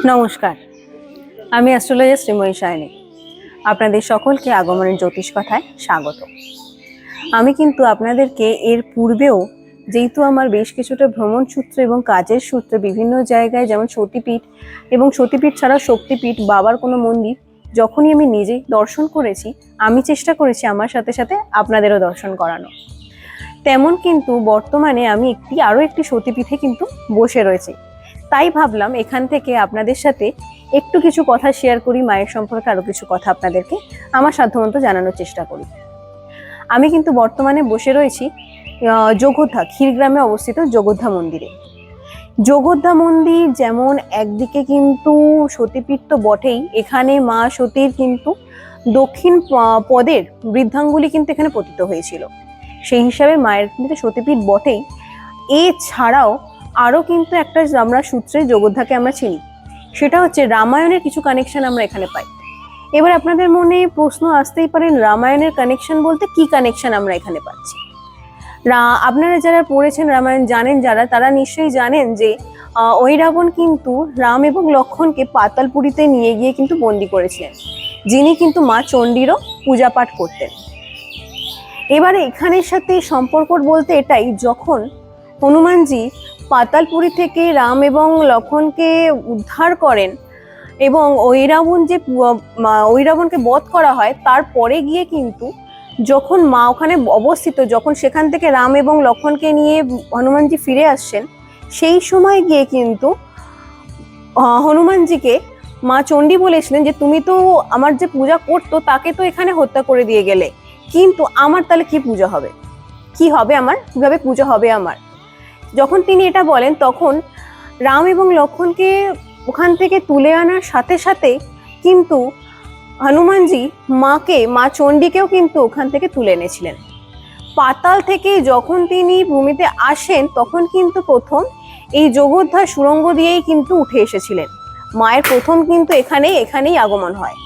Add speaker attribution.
Speaker 1: নমস্কার, আমি অ্যাস্ট্রোলজার শ্রীময়ী সায়নী। আপনাদের সকলকে আগমনের জ্যোতিষ কথায় স্বাগত। আমি কিন্তু আপনাদেরকে এর পূর্বেও, যেহেতু আমার বেশ কিছুটা ভ্রমণ সূত্রে এবং কাজের সূত্রে বিভিন্ন জায়গায়, যেমন সতীপীঠ এবং সতীপীঠ ছাড়াও শক্তিপীঠ, বাবার কোনো মন্দির যখনই আমি নিজেই দর্শন করেছি, আমি চেষ্টা করেছি আমার সাথে সাথে আপনাদেরও দর্শন করানো। তেমন কিন্তু বর্তমানে আমি আরও একটি সতীপীঠে কিন্তু বসে রয়েছি। তাই ভাবলাম এখান থেকে আপনাদের সাথে একটু কিছু কথা শেয়ার করি, মায়ের সম্পর্কে আরও কিছু কথা আপনাদেরকে আমার সাধ্যমতো জানানোর চেষ্টা করি। আমি কিন্তু বর্তমানে বসে রয়েছি যোগোদ্ধা, ক্ষীরগ্রামে অবস্থিত যোগোদ্ধা মন্দিরে। যোগোদ্ধা মন্দির যেমন একদিকে কিন্তু সতীপীঠ তো বটেই, এখানে মা সতীর কিন্তু দক্ষিণ পদের বৃদ্ধাঙ্গুলি কিন্তু এখানে পতিত হয়েছিল। সেই হিসাবে মায়ের কিন্তু সতীপীঠ বটেই, এছাড়াও আরও কিন্তু একটা আমরা সূত্রে যোগোদ্ধাকে আমরা চিনি, সেটা হচ্ছে রামায়ণের কিছু কানেকশন আমরা এখানে পাই। এবার আপনাদের মনে প্রশ্ন আসতেই পারেন, রামায়ণের কানেকশন বলতে কি কানেকশন আমরা এখানে পাচ্ছি? আপনারা যারা পড়েছেন রামায়ণ জানেন, তারা নিশ্চয়ই জানেন যে ওই রাবণ কিন্তু রাম এবং লক্ষ্মণকে পাতালপুরীতে নিয়ে গিয়ে কিন্তু বন্দি করেছিলেন, যিনি কিন্তু মা চণ্ডীরও পূজা পাঠ করতেন। এবারে এখানের সাথে সম্পর্ক বলতে এটাই, যখন হনুমানজি পাতালপুরী থেকে রাম এবং লক্ষ্মণকে উদ্ধার করেন এবং ওই রাবণকে বধ করা হয়, তারপরে গিয়ে কিন্তু যখন মা ওখানে অবস্থিত, যখন সেখান থেকে রাম এবং লক্ষ্মণকে নিয়ে হনুমানজি ফিরে আসছেন, সেই সময় গিয়ে কিন্তু হনুমানজিকে মা চণ্ডী বলেছিলেন যে তুমি তো আমার যে পূজা করতো তাকে তো এখানে হত্যা করে দিয়ে গেলে, কিন্তু আমার তাহলে কি পূজা হবে, কি হবে আমার, কিভাবে পূজা হবে আমার? যখন তিনি এটা বলেন, তখন রাম এবং লক্ষ্মণকে ওখান থেকে তুলে আনার সাথে সাথে কিন্তু হনুমানজি মা চণ্ডীকেও কিন্তু ওখান থেকে তুলে এনেছিলেন। পাতাল থেকে যখন তিনি ভূমিতে আসেন, তখন কিন্তু প্রথম এই যোগোদ্ধা সুড়ঙ্গ দিয়েই কিন্তু উঠে এসেছিলেন। মায়ের প্রথম কিন্তু এখানেই আগমন হয়।